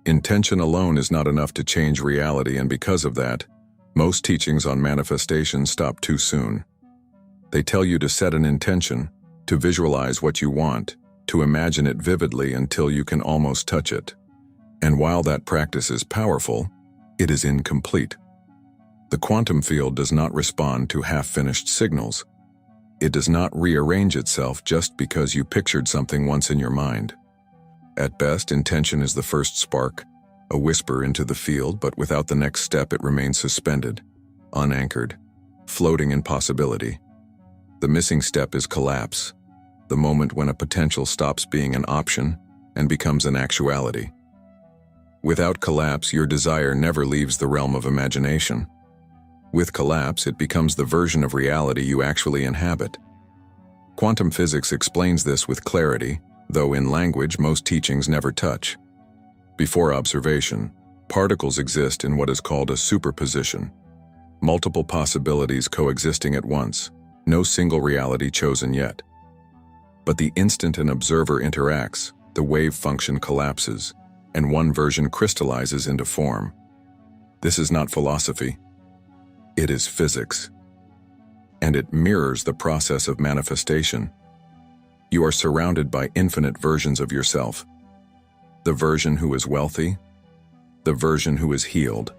Intention alone is not enough to change reality, and because of that, most teachings on manifestation stop too soon. They tell you to set an intention, to visualize what you want, to imagine it vividly until you can almost touch it. And while that practice is powerful, it is incomplete. The quantum field does not respond to half-finished signals. It does not rearrange itself just because you pictured something once in your mind. At best, intention is the first spark, a whisper into the field, but without the next step it remains suspended, unanchored, floating in possibility. The missing step is collapse, the moment when a potential stops being an option and becomes an actuality. Without collapse, your desire never leaves the realm of imagination. With collapse, it becomes the version of reality you actually inhabit. Quantum physics explains this with clarity, though in language most teachings never touch. Before observation, particles exist in what is called a superposition. Multiple possibilities coexisting at once, no single reality chosen yet. But the instant an observer interacts, the wave function collapses, and one version crystallizes into form. This is not philosophy. It is physics. And it mirrors the process of manifestation. You are surrounded by infinite versions of yourself. The version who is wealthy, the version who is healed,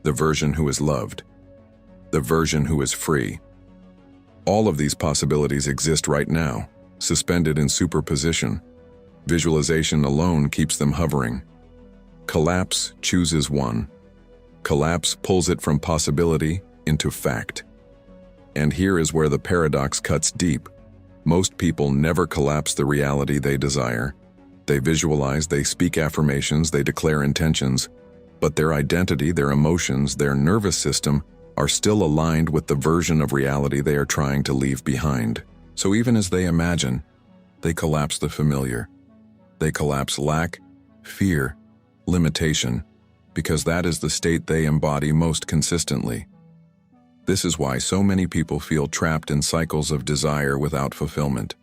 the version who is loved, the version who is free. All of these possibilities exist right now, suspended in superposition. Visualization alone keeps them hovering. Collapse chooses one. Collapse pulls it from possibility into fact. And here is where the paradox cuts deep. Most people never collapse the reality they desire. They visualize, they speak affirmations, they declare intentions, but their identity, their emotions, their nervous system are still aligned with the version of reality they are trying to leave behind. So even as they imagine, they collapse the familiar. They collapse lack, fear, limitation, because that is the state they embody most consistently. This is why so many people feel trapped in cycles of desire without fulfillment.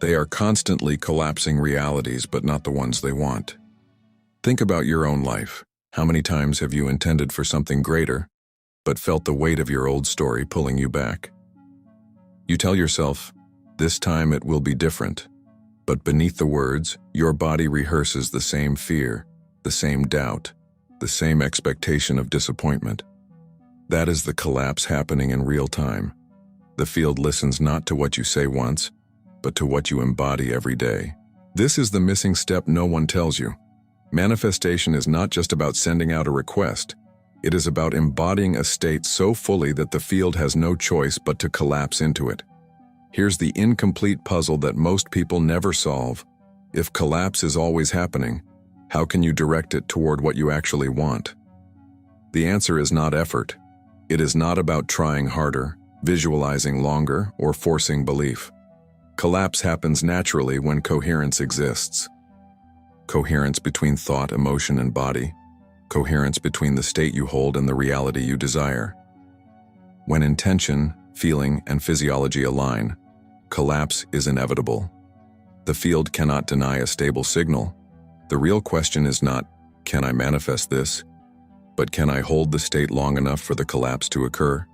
They are constantly collapsing realities, but not the ones they want. Think about your own life. How many times have you intended for something greater, but felt the weight of your old story pulling you back? You tell yourself, this time it will be different. But beneath the words, your body rehearses the same fear, the same doubt, the same expectation of disappointment. That is the collapse happening in real time. The field listens not to what you say once, but to what you embody every day. This is the missing step no one tells you. Manifestation is not just about sending out a request. It is about embodying a state so fully that the field has no choice but to collapse into it. Here's the incomplete puzzle that most people never solve. If collapse is always happening, how can you direct it toward what you actually want? The answer is not effort. It is not about trying harder, visualizing longer, or forcing belief. Collapse happens naturally when coherence exists. Coherence between thought, emotion, and body. Coherence between the state you hold and the reality you desire. When intention, feeling, and physiology align, collapse is inevitable. The field cannot deny a stable signal. The real question is not, can I manifest this? But can I hold the state long enough for the collapse to occur?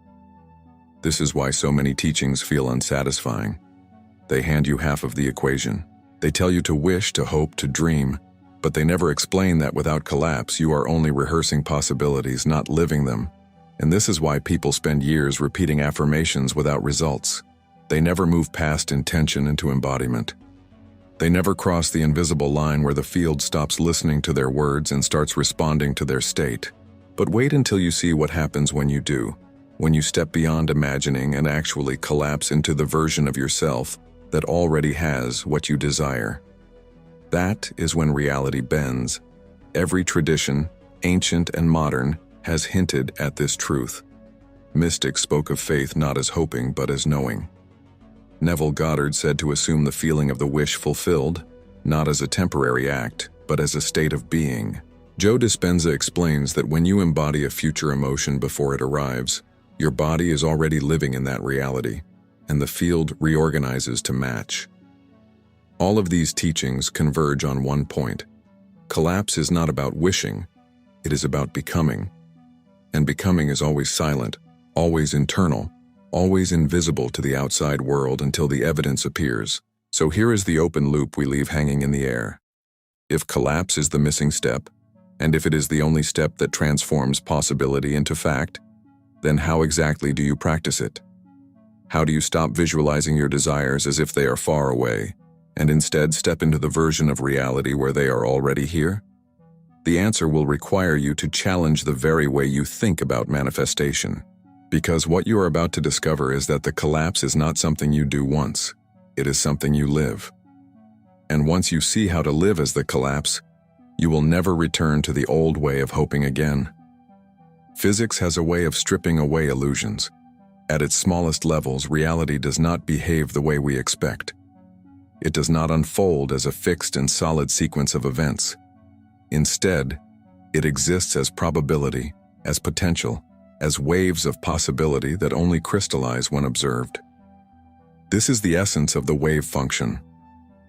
This is why so many teachings feel unsatisfying. They hand you half of the equation. They tell you to wish, to hope, to dream, but they never explain that without collapse, you are only rehearsing possibilities, not living them. And this is why people spend years repeating affirmations without results. They never move past intention into embodiment. They never cross the invisible line where the field stops listening to their words and starts responding to their state. But wait until you see what happens when you do, when you step beyond imagining and actually collapse into the version of yourself that already has what you desire. That is when reality bends. Every tradition, ancient and modern, has hinted at this truth. Mystics spoke of faith not as hoping but as knowing. Neville Goddard said to assume the feeling of the wish fulfilled, not as a temporary act, but as a state of being. Joe Dispenza explains that when you embody a future emotion before it arrives, your body is already living in that reality, and the field reorganizes to match. All of these teachings converge on one point. Collapse is not about wishing, it is about becoming. And becoming is always silent, always internal, always invisible to the outside world until the evidence appears. So here is the open loop we leave hanging in the air. If collapse is the missing step, and if it is the only step that transforms possibility into fact, then how exactly do you practice it? How do you stop visualizing your desires as if they are far away, and instead step into the version of reality where they are already here? The answer will require you to challenge the very way you think about manifestation. Because what you are about to discover is that the collapse is not something you do once, it is something you live. And once you see how to live as the collapse, you will never return to the old way of hoping again. Physics has a way of stripping away illusions. At its smallest levels, reality does not behave the way we expect. It does not unfold as a fixed and solid sequence of events. Instead, it exists as probability, as potential, as waves of possibility that only crystallize when observed. This is the essence of the wave function.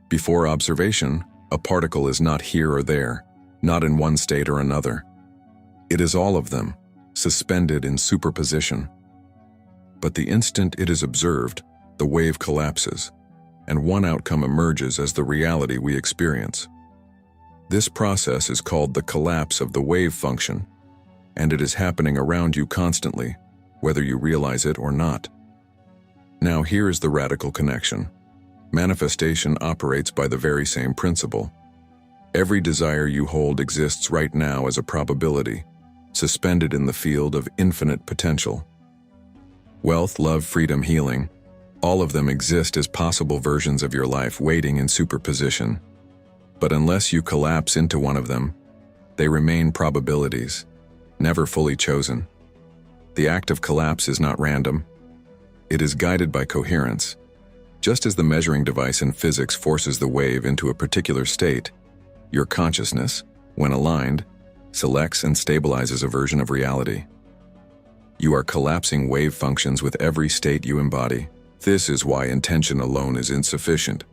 Before observation, a particle is not here or there, not in one state or another. It is all of them, suspended in superposition. But the instant it is observed, the wave collapses, and one outcome emerges as the reality we experience. This process is called the collapse of the wave function, and it is happening around you constantly, whether you realize it or not. Now here is the radical connection. Manifestation operates by the very same principle. Every desire you hold exists right now as a probability, suspended in the field of infinite potential. Wealth, love, freedom, healing, all of them exist as possible versions of your life waiting in superposition. But unless you collapse into one of them, they remain probabilities, never fully chosen. The act of collapse is not random. It is guided by coherence. Just as the measuring device in physics forces the wave into a particular state, your consciousness, when aligned, selects and stabilizes a version of reality. You are collapsing wave functions with every state you embody. This is why intention alone is insufficient.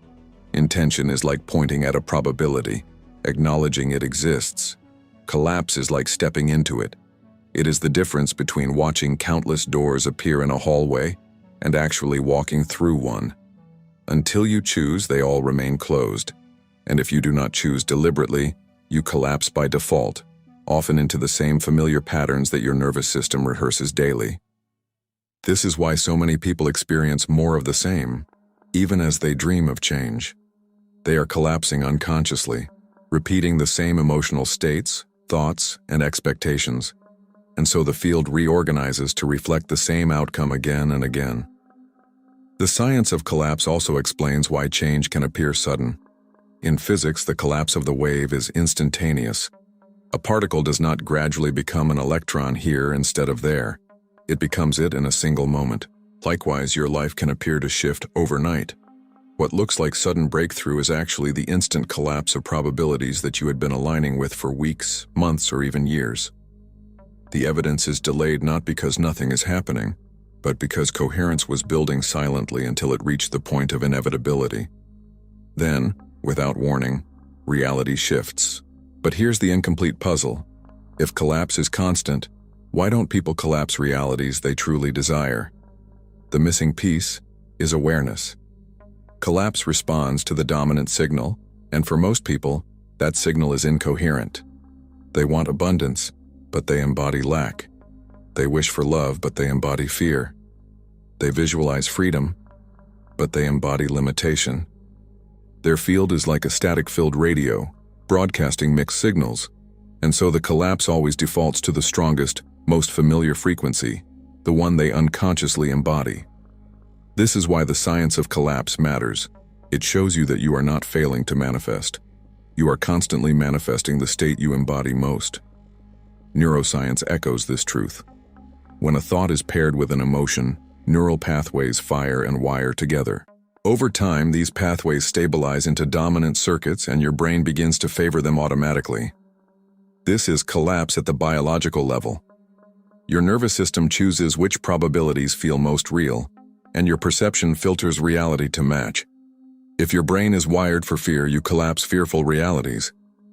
Intention is like pointing at a probability, acknowledging it exists. Collapse is like stepping into it. It is the difference between watching countless doors appear in a hallway and actually walking through one. Until you choose, they all remain closed. And if you do not choose deliberately, you collapse by default, often into the same familiar patterns that your nervous system rehearses daily. This is why so many people experience more of the same, even as they dream of change. They are collapsing unconsciously, repeating the same emotional states, thoughts, and expectations, and so the field reorganizes to reflect the same outcome again and again. The science of collapse also explains why change can appear sudden. In physics, the collapse of the wave is instantaneous. A particle does not gradually become an electron here instead of there. It becomes it in a single moment. Likewise, your life can appear to shift overnight. What looks like sudden breakthrough is actually the instant collapse of probabilities that you had been aligning with for weeks, months, or even years. The evidence is delayed not because nothing is happening, but because coherence was building silently until it reached the point of inevitability. Then, without warning, reality shifts. But here's the incomplete puzzle. If collapse is constant, why don't people collapse realities they truly desire? The missing piece is awareness. Collapse responds to the dominant signal, and for most people, that signal is incoherent. They want abundance, but they embody lack. They wish for love, but they embody fear. They visualize freedom, but they embody limitation. Their field is like a static-filled radio, broadcasting mixed signals, and so the collapse always defaults to the strongest, most familiar frequency, the one they unconsciously embody. This is why the science of collapse matters. It shows you that you are not failing to manifest. You are constantly manifesting the state you embody most. Neuroscience echoes this truth. When a thought is paired with an emotion, neural pathways fire and wire together. Over time, these pathways stabilize into dominant circuits and your brain begins to favor them automatically. This is collapse at the biological level. Your nervous system chooses which probabilities feel most real, and your perception filters reality to match. If your brain is wired for fear, you collapse fearful realities.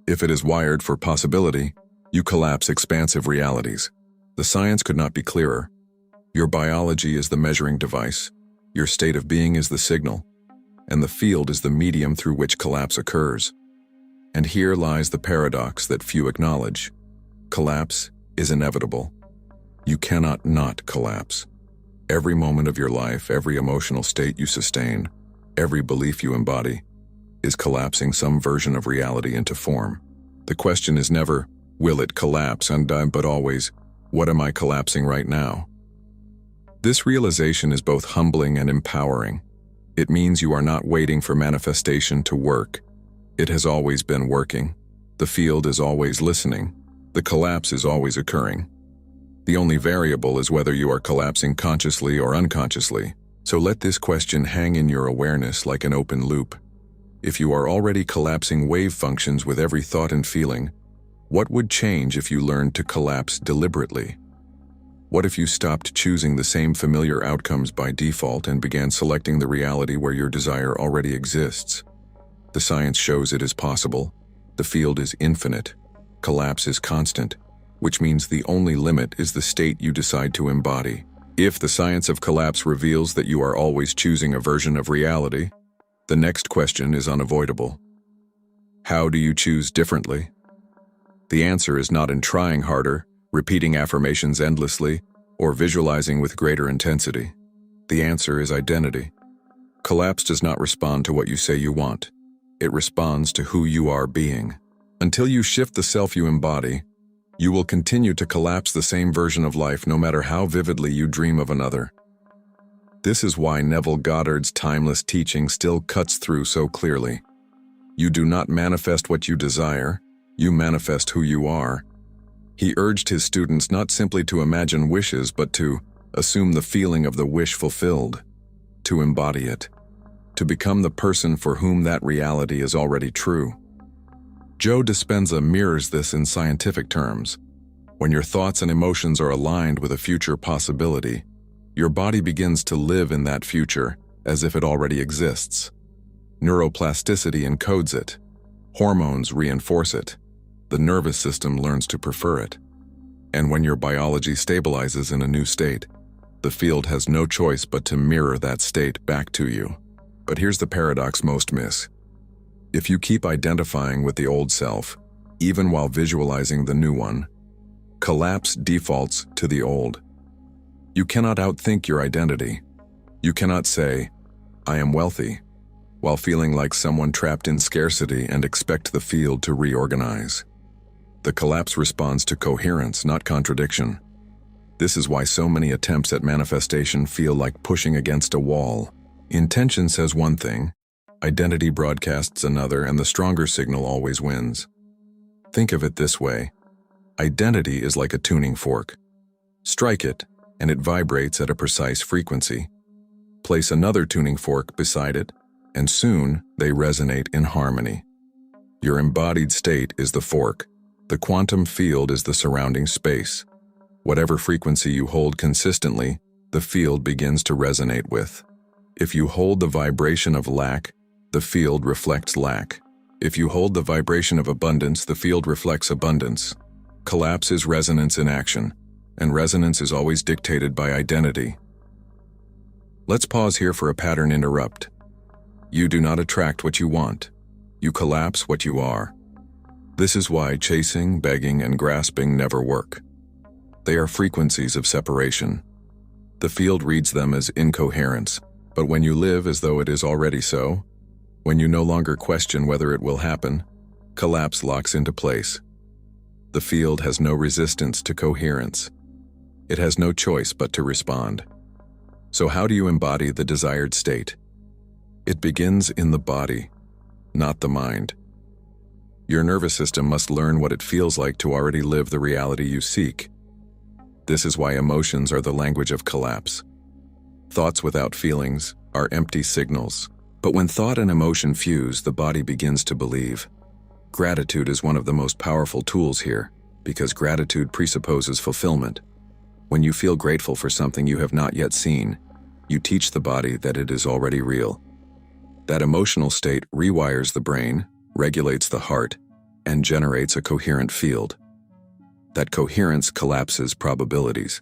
If it is wired for possibility, you collapse expansive realities. The science could not be clearer. Your biology is the measuring device, your state of being is the signal, and the field is the medium through which collapse occurs. And here lies the paradox that few acknowledge. Collapse is inevitable. You cannot not collapse. Every moment of your life, every emotional state you sustain, every belief you embody, is collapsing some version of reality into form. The question is never, will it collapse, but always, what am I collapsing right now? This realization is both humbling and empowering. It means you are not waiting for manifestation to work. It has always been working. The field is always listening. The collapse is always occurring. The only variable is whether you are collapsing consciously or unconsciously. So let this question hang in your awareness like an open loop. If you are already collapsing wave functions with every thought and feeling, what would change if you learned to collapse deliberately? What if you stopped choosing the same familiar outcomes by default and began selecting the reality where your desire already exists? The science shows it is possible. The field is infinite. Collapse is constant, which means the only limit is the state you decide to embody. If the science of collapse reveals that you are always choosing a version of reality, the next question is unavoidable. How do you choose differently? The answer is not in trying harder, repeating affirmations endlessly, or visualizing with greater intensity. The answer is identity. Collapse does not respond to what you say you want. It responds to who you are being. Until you shift the self you embody, you will continue to collapse the same version of life no matter how vividly you dream of another. This is why Neville Goddard's timeless teaching still cuts through so clearly. You do not manifest what you desire, you manifest who you are. He urged his students not simply to imagine wishes, but to assume the feeling of the wish fulfilled, to embody it, to become the person for whom that reality is already true. Joe Dispenza mirrors this in scientific terms. When your thoughts and emotions are aligned with a future possibility, your body begins to live in that future as if it already exists. Neuroplasticity encodes it. Hormones reinforce it. The nervous system learns to prefer it. And when your biology stabilizes in a new state, the field has no choice but to mirror that state back to you. But here's the paradox most miss. If you keep identifying with the old self, even while visualizing the new one, collapse defaults to the old. You cannot outthink your identity. You cannot say, I am wealthy, while feeling like someone trapped in scarcity and expect the field to reorganize. The collapse responds to coherence, not contradiction. This is why so many attempts at manifestation feel like pushing against a wall. Intention says one thing, identity broadcasts another, and the stronger signal always wins. Think of it this way. Identity is like a tuning fork. Strike it, and it vibrates at a precise frequency. Place another tuning fork beside it, and soon they resonate in harmony. Your embodied state is the fork. The quantum field is the surrounding space. Whatever frequency you hold consistently, the field begins to resonate with. If you hold the vibration of lack, the field reflects lack. If you hold the vibration of abundance, the field reflects abundance. Collapse is resonance in action, and resonance is always dictated by identity. Let's pause here for a pattern interrupt. You do not attract what you want. You collapse what you are. This is why chasing, begging, and grasping never work. They are frequencies of separation. The field reads them as incoherence, but when you live as though it is already so, when you no longer question whether it will happen, collapse locks into place. The field has no resistance to coherence. It has no choice but to respond. So how do you embody the desired state? It begins in the body, not the mind. Your nervous system must learn what it feels like to already live the reality you seek. This is why emotions are the language of collapse. Thoughts without feelings are empty signals. But when thought and emotion fuse, the body begins to believe. Gratitude is one of the most powerful tools here, because gratitude presupposes fulfillment. When you feel grateful for something you have not yet seen, you teach the body that it is already real. That emotional state rewires the brain, regulates the heart, and generates a coherent field. That coherence collapses probabilities.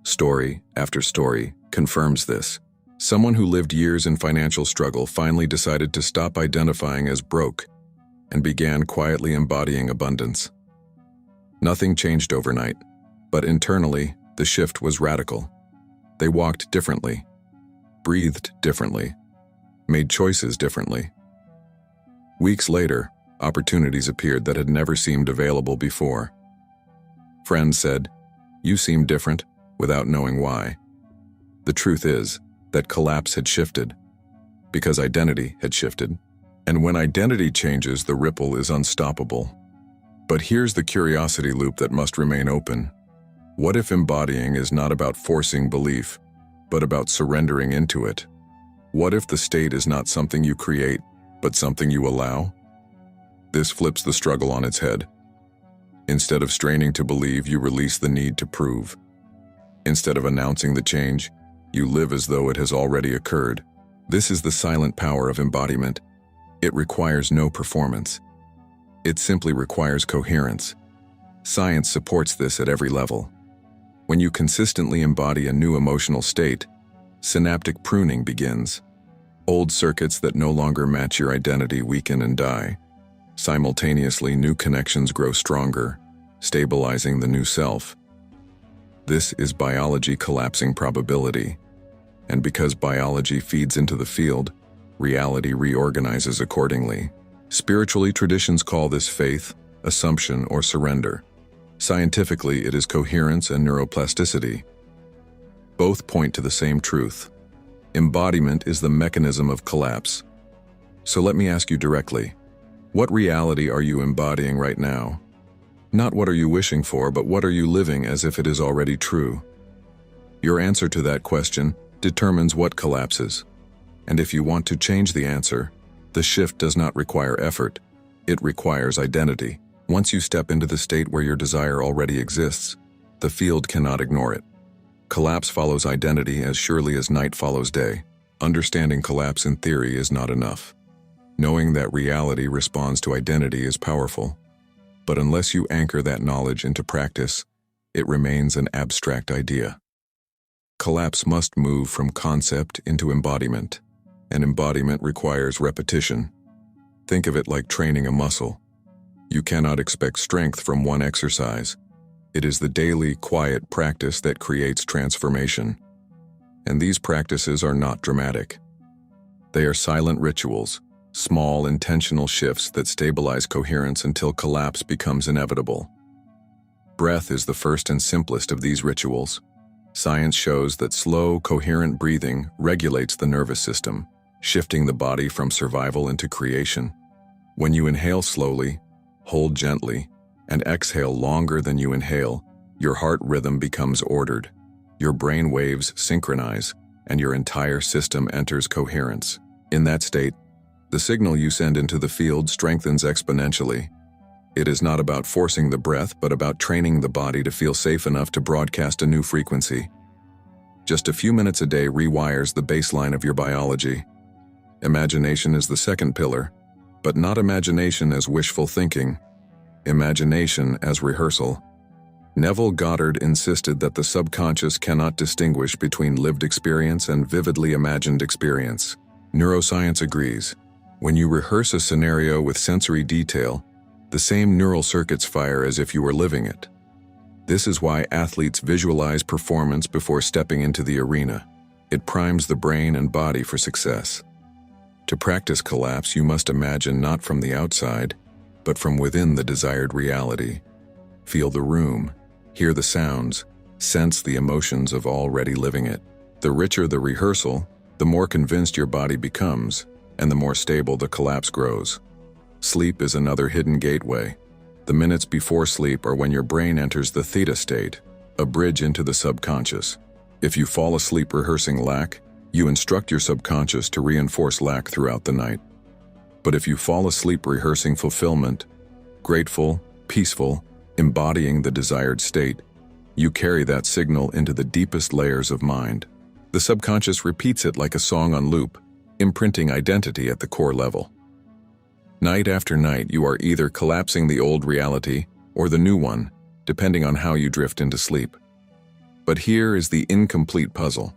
Story after story confirms this. Someone who lived years in financial struggle finally decided to stop identifying as broke and began quietly embodying abundance. Nothing changed overnight, but internally, the shift was radical. They walked differently, breathed differently, made choices differently. Weeks later, opportunities appeared that had never seemed available before. Friends said, "You seem different," without knowing why. The truth is that collapse had shifted, because identity had shifted. And when identity changes, the ripple is unstoppable. But here's the curiosity loop that must remain open. What if embodying is not about forcing belief, but about surrendering into it? What if the state is not something you create, but something you allow? This flips the struggle on its head. Instead of straining to believe, you release the need to prove. Instead of announcing the change, you live as though it has already occurred. This is the silent power of embodiment. It requires no performance. It simply requires coherence. Science supports this at every level. When you consistently embody a new emotional state, synaptic pruning begins. Old circuits that no longer match your identity weaken and die. Simultaneously, new connections grow stronger, stabilizing the new self. This is biology collapsing probability. And because biology feeds into the field, reality reorganizes accordingly. Spiritually, traditions call this faith, assumption, or surrender. Scientifically, it is coherence and neuroplasticity. Both point to the same truth. Embodiment is the mechanism of collapse. So let me ask you directly, what reality are you embodying right now? Not what are you wishing for, but what are you living as if it is already true? Your answer to that question determines what collapses. And if you want to change the answer, the shift does not require effort. It requires identity. Once you step into the state where your desire already exists, the field cannot ignore it. Collapse follows identity as surely as night follows day. Understanding collapse in theory is not enough. Knowing that reality responds to identity is powerful. But unless you anchor that knowledge into practice, it remains an abstract idea. Collapse must move from concept into embodiment, and embodiment requires repetition. Think of it like training a muscle. You cannot expect strength from one exercise. It is the daily, quiet practice that creates transformation. And these practices are not dramatic. They are silent rituals, small, intentional shifts that stabilize coherence until collapse becomes inevitable. Breath is the first and simplest of these rituals. Science shows that slow, coherent breathing regulates the nervous system, shifting the body from survival into creation. When you inhale slowly, hold gently, and exhale longer than you inhale, your heart rhythm becomes ordered. Your brain waves synchronize, and your entire system enters coherence. In that state, the signal you send into the field strengthens exponentially. It is not about forcing the breath, but about training the body to feel safe enough to broadcast a new frequency. Just a few minutes a day rewires the baseline of your biology. Imagination is the second pillar, but not imagination as wishful thinking. Imagination as rehearsal. Neville Goddard insisted that the subconscious cannot distinguish between lived experience and vividly imagined experience. Neuroscience agrees. When you rehearse a scenario with sensory detail, the same neural circuits fire as if you were living it. This is why athletes visualize performance before stepping into the arena. It primes the brain and body for success. To practice collapse, you must imagine not from the outside, but from within the desired reality. Feel the room, hear the sounds, sense the emotions of already living it. The richer the rehearsal, the more convinced your body becomes, and the more stable the collapse grows. Sleep is another hidden gateway. The minutes before sleep are when your brain enters the theta state, a bridge into the subconscious. If you fall asleep rehearsing lack, you instruct your subconscious to reinforce lack throughout the night. But if you fall asleep rehearsing fulfillment, grateful, peaceful, embodying the desired state, you carry that signal into the deepest layers of mind. The subconscious repeats it like a song on loop, imprinting identity at the core level. Night after night, you are either collapsing the old reality or the new one, depending on how you drift into sleep. But here is the incomplete puzzle.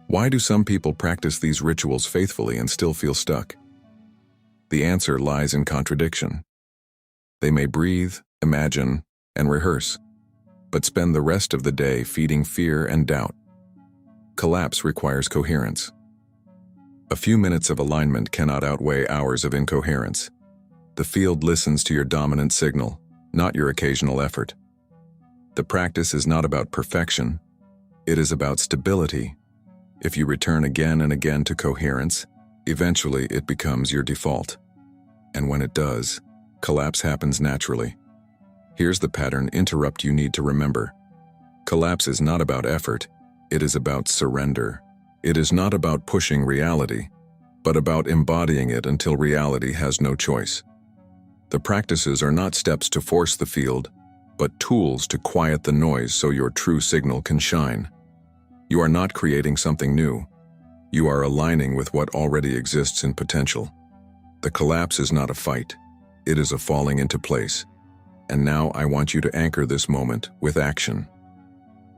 Why do some people practice these rituals faithfully and still feel stuck? The answer lies in contradiction. They may breathe, imagine, and rehearse, but spend the rest of the day feeding fear and doubt. Collapse requires coherence. A few minutes of alignment cannot outweigh hours of incoherence. The field listens to your dominant signal, not your occasional effort. The practice is not about perfection. It is about stability. If you return again and again to coherence, eventually it becomes your default. And when it does, collapse happens naturally. Here's the pattern interrupt you need to remember. Collapse is not about effort. It is about surrender. It is not about pushing reality, but about embodying it until reality has no choice. The practices are not steps to force the field, but tools to quiet the noise so your true signal can shine. You are not creating something new. You are aligning with what already exists in potential. The collapse is not a fight. It is a falling into place. And now I want you to anchor this moment with action.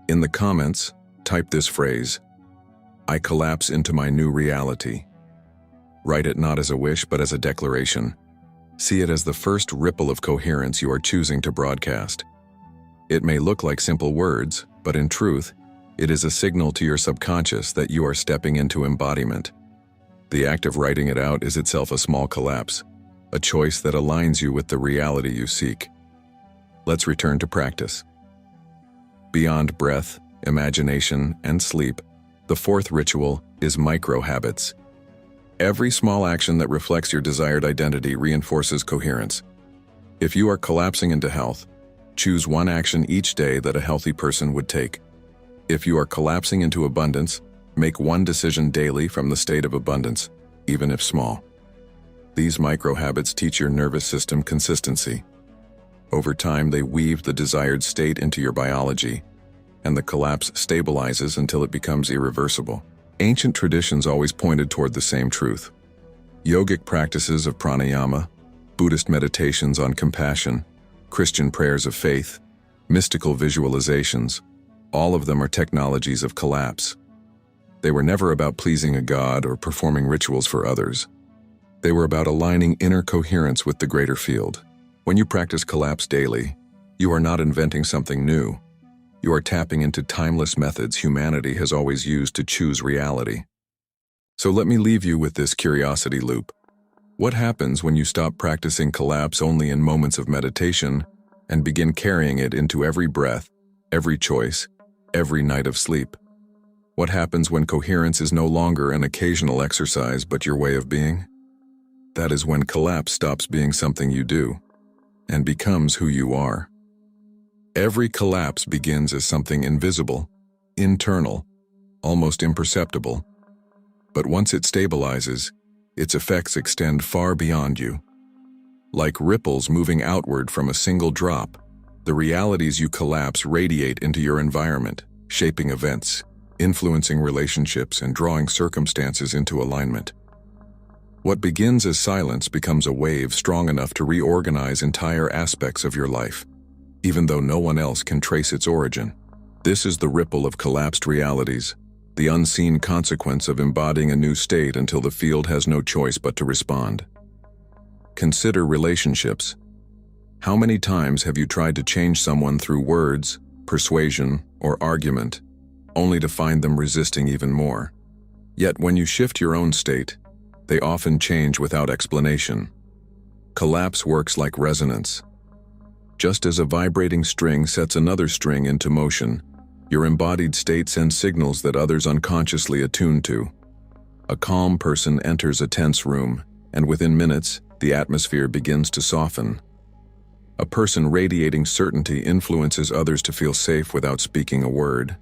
In the comments, type this phrase, "I collapse into my new reality." Write it not as a wish but as a declaration. See it as the first ripple of coherence you are choosing to broadcast. It may look like simple words, but in truth, it is a signal to your subconscious that you are stepping into embodiment. The act of writing it out is itself a small collapse, a choice that aligns you with the reality you seek. Let's return to practice. Beyond breath, imagination, and sleep, the fourth ritual is micro-habits. Every small action that reflects your desired identity reinforces coherence. If you are collapsing into health, choose one action each day that a healthy person would take. If you are collapsing into abundance, make one decision daily from the state of abundance, even if small. These micro-habits teach your nervous system consistency. Over time, they weave the desired state into your biology, and the collapse stabilizes until it becomes irreversible. Ancient traditions always pointed toward the same truth. Yogic practices of pranayama, Buddhist meditations on compassion, Christian prayers of faith, mystical visualizations, all of them are technologies of collapse. They were never about pleasing a god or performing rituals for others. They were about aligning inner coherence with the greater field. When you practice collapse daily, you are not inventing something new. You are tapping into timeless methods humanity has always used to choose reality. So let me leave you with this curiosity loop. What happens when you stop practicing collapse only in moments of meditation and begin carrying it into every breath, every choice, every night of sleep? What happens when coherence is no longer an occasional exercise but your way of being? That is when collapse stops being something you do and becomes who you are. Every collapse begins as something invisible, internal, almost imperceptible. But once it stabilizes, its effects extend far beyond you. Like ripples moving outward from a single drop, the realities you collapse radiate into your environment, shaping events, influencing relationships, and drawing circumstances into alignment. What begins as silence becomes a wave strong enough to reorganize entire aspects of your life, even though no one else can trace its origin. This is the ripple of collapsed realities, the unseen consequence of embodying a new state until the field has no choice but to respond. Consider relationships. How many times have you tried to change someone through words, persuasion, or argument, only to find them resisting even more? Yet when you shift your own state, they often change without explanation. Collapse works like resonance. Just as a vibrating string sets another string into motion, your embodied state sends signals that others unconsciously attune to. A calm person enters a tense room, and within minutes, the atmosphere begins to soften. A person radiating certainty influences others to feel safe without speaking a word.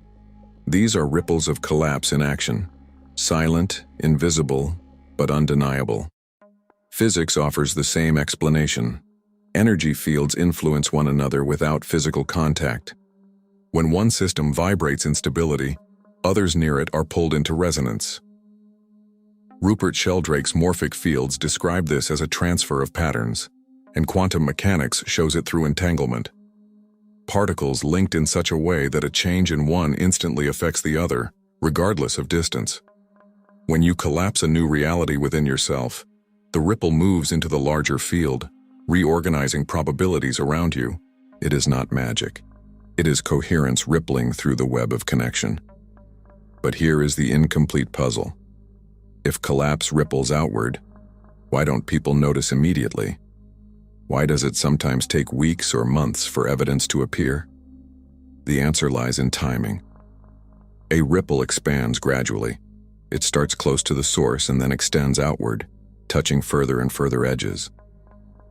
These are ripples of collapse in action, silent, invisible, but undeniable. Physics offers the same explanation. Energy fields influence one another without physical contact. When one system vibrates in stability, others near it are pulled into resonance. Rupert Sheldrake's morphic fields describe this as a transfer of patterns, and quantum mechanics shows it through entanglement. Particles linked in such a way that a change in one instantly affects the other, regardless of distance. When you collapse a new reality within yourself, the ripple moves into the larger field, reorganizing probabilities around you. It is not magic. It is coherence rippling through the web of connection. But here is the incomplete puzzle. If collapse ripples outward, why don't people notice immediately? Why does it sometimes take weeks or months for evidence to appear? The answer lies in timing. A ripple expands gradually. It starts close to the source and then extends outward, touching further and further edges.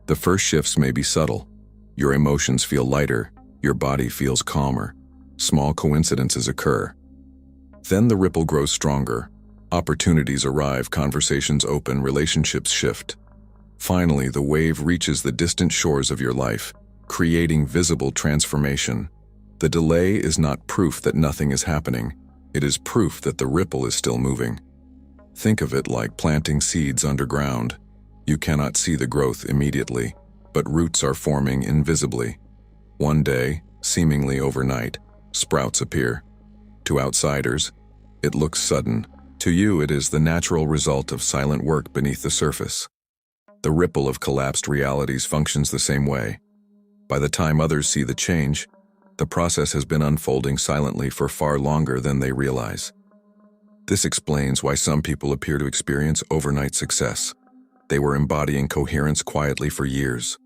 The first shifts may be subtle. Your emotions feel lighter, your body feels calmer. Small coincidences occur. Then the ripple grows stronger. Opportunities arrive, conversations open, relationships shift. Finally, the wave reaches the distant shores of your life, creating visible transformation. The delay is not proof that nothing is happening. It is proof that the ripple is still moving. Think of it like planting seeds underground. You cannot see the growth immediately, but roots are forming invisibly. One day, seemingly overnight, sprouts appear. To outsiders, it looks sudden. To you, it is the natural result of silent work beneath the surface. The ripple of collapsed realities functions the same way. By the time others see the change, the process has been unfolding silently for far longer than they realize. This explains why some people appear to experience overnight success. They were embodying coherence quietly for years.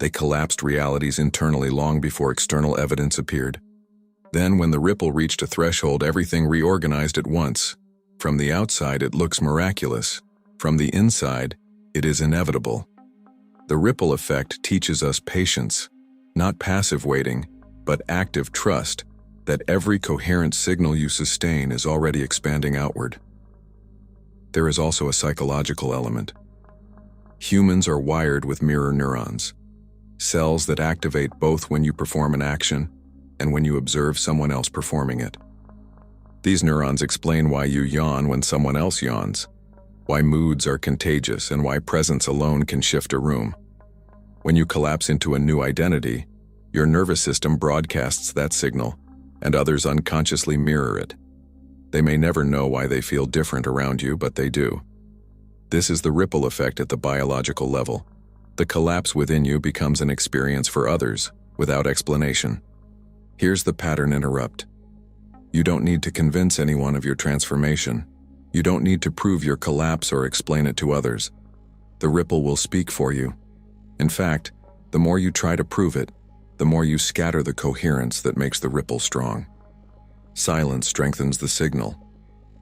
They collapsed realities internally long before external evidence appeared. Then, when the ripple reached a threshold, everything reorganized at once. From the outside, it looks miraculous. From the inside, it is inevitable. The ripple effect teaches us patience, not passive waiting, but active trust that every coherent signal you sustain is already expanding outward. There is also a psychological element. Humans are wired with mirror neurons, cells that activate both when you perform an action and when you observe someone else performing it. These neurons explain why you yawn when someone else yawns, why moods are contagious, and why presence alone can shift a room. When you collapse into a new identity, your nervous system broadcasts that signal, and others unconsciously mirror it. They may never know why they feel different around you, but they do. This is the ripple effect at the biological level. The collapse within you becomes an experience for others, without explanation. Here's the pattern interrupt. You don't need to convince anyone of your transformation. You don't need to prove your collapse or explain it to others. The ripple will speak for you. In fact, the more you try to prove it, the more you scatter the coherence that makes the ripple strong. Silence strengthens the signal.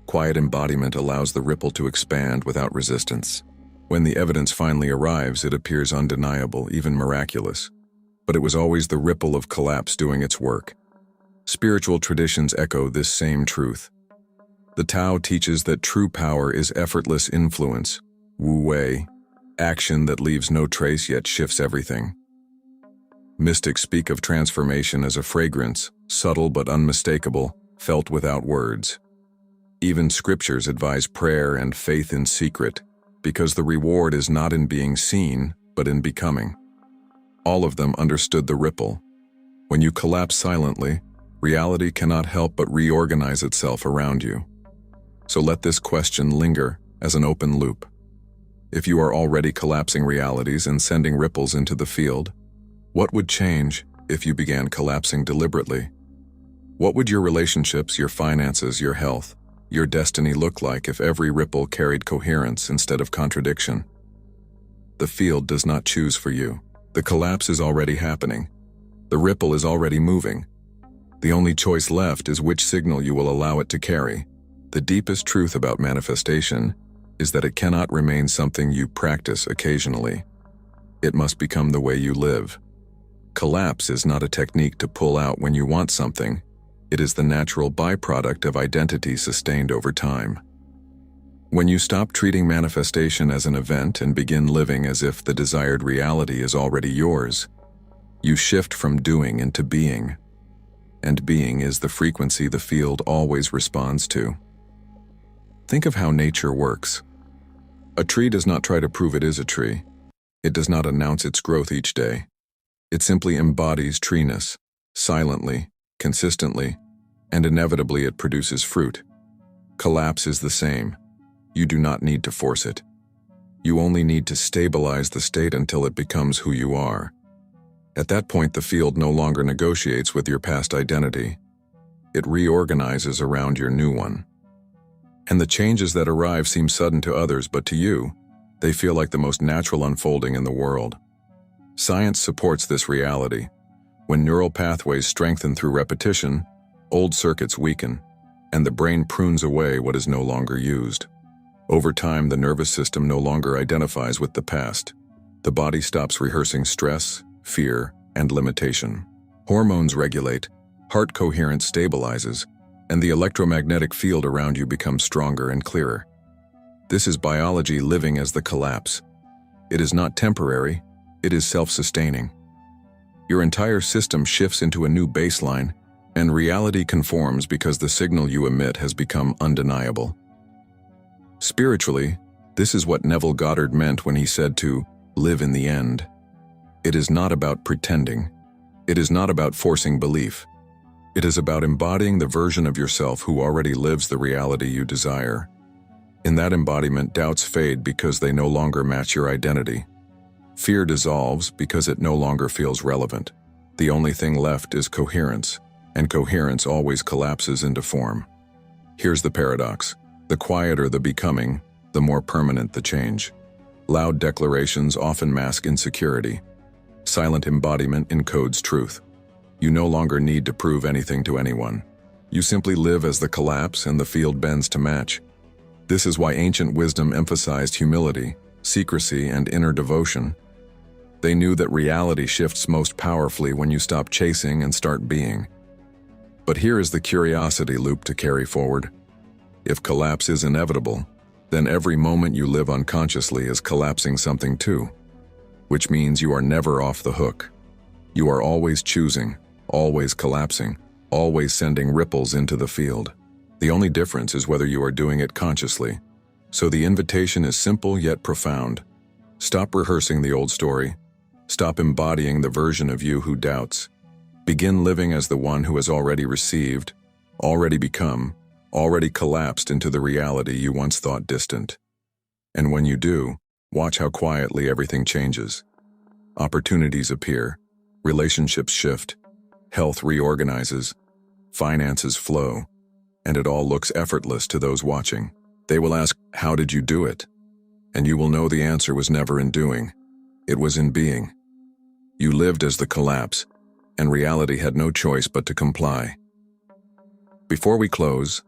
Quiet embodiment allows the ripple to expand without resistance. When the evidence finally arrives, it appears undeniable, even miraculous. But it was always the ripple of collapse doing its work. Spiritual traditions echo this same truth. The Tao teaches that true power is effortless influence, Wu Wei, action that leaves no trace yet shifts everything. Mystics speak of transformation as a fragrance, subtle but unmistakable, felt without words. Even scriptures advise prayer and faith in secret, because the reward is not in being seen, but in becoming. All of them understood the ripple. When you collapse silently, reality cannot help but reorganize itself around you. So let this question linger as an open loop. If you are already collapsing realities and sending ripples into the field, what would change if you began collapsing deliberately? What would your relationships, your finances, your health, your destiny look like if every ripple carried coherence instead of contradiction? The field does not choose for you. The collapse is already happening. The ripple is already moving. The only choice left is which signal you will allow it to carry. The deepest truth about manifestation is that it cannot remain something you practice occasionally. It must become the way you live. Collapse is not a technique to pull out when you want something. It is the natural byproduct of identity sustained over time. When you stop treating manifestation as an event and begin living as if the desired reality is already yours, you shift from doing into being. And being is the frequency the field always responds to. Think of how nature works. A tree does not try to prove it is a tree. It does not announce its growth each day. It simply embodies treeness, silently, consistently, and inevitably it produces fruit. Collapse is the same. You do not need to force it. You only need to stabilize the state until it becomes who you are. At that point, the field no longer negotiates with your past identity. It reorganizes around your new one. And the changes that arrive seem sudden to others, but to you, they feel like the most natural unfolding in the world. Science supports this reality. When neural pathways strengthen through repetition, old circuits weaken, and the brain prunes away what is no longer used. Over time, the nervous system no longer identifies with the past. The body stops rehearsing stress, fear, and limitation. Hormones regulate, heart coherence stabilizes, and the electromagnetic field around you becomes stronger and clearer. This is biology living as the collapse. It is not temporary, it is self-sustaining. Your entire system shifts into a new baseline, and reality conforms because the signal you emit has become undeniable. Spiritually, this is what Neville Goddard meant when he said to live in the end. It is not about pretending. It is not about forcing belief. It is about embodying the version of yourself who already lives the reality you desire. In that embodiment, doubts fade because they no longer match your identity. Fear dissolves because it no longer feels relevant. The only thing left is coherence, and coherence always collapses into form. Here's the paradox. The quieter the becoming, the more permanent the change. Loud declarations often mask insecurity. Silent embodiment encodes truth. You no longer need to prove anything to anyone. You simply live as the collapse and the field bends to match. This is why ancient wisdom emphasized humility, secrecy, and inner devotion. They knew that reality shifts most powerfully when you stop chasing and start being. But here is the curiosity loop to carry forward. If collapse is inevitable, then every moment you live unconsciously is collapsing something too, which means you are never off the hook. You are always choosing, always collapsing, always sending ripples into the field. The only difference is whether you are doing it consciously. So the invitation is simple yet profound. Stop rehearsing the old story. Stop embodying the version of you who doubts. Begin living as the one who has already received, already become, already collapsed into the reality you once thought distant. And when you do, watch how quietly everything changes. Opportunities appear, relationships shift, health reorganizes, finances flow, and it all looks effortless to those watching. They will ask, "How did you do it?" And you will know the answer was never in doing. It was in being. You lived as the collapse, and reality had no choice but to comply. Before we close,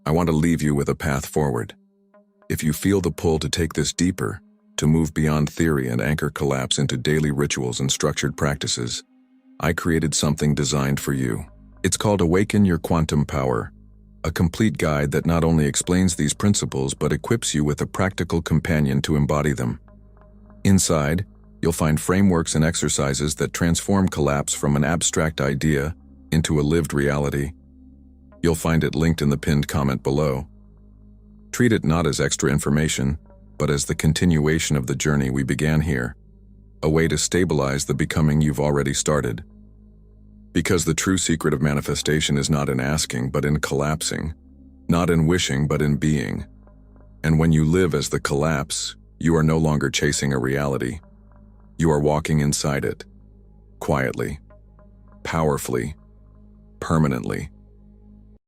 I want to leave you with a path forward. If you feel the pull to take this deeper, to move beyond theory and anchor collapse into daily rituals and structured practices, I created something designed for you. It's called Awaken Your Quantum Power, a complete guide that not only explains these principles but equips you with a practical companion to embody them. Inside, you'll find frameworks and exercises that transform collapse from an abstract idea into a lived reality. You'll find it linked in the pinned comment below. Treat it not as extra information, but as the continuation of the journey we began here, a way to stabilize the becoming you've already started. Because the true secret of manifestation is not in asking, but in collapsing, not in wishing, but in being. And when you live as the collapse, you are no longer chasing a reality. You are walking inside it, quietly, powerfully, permanently.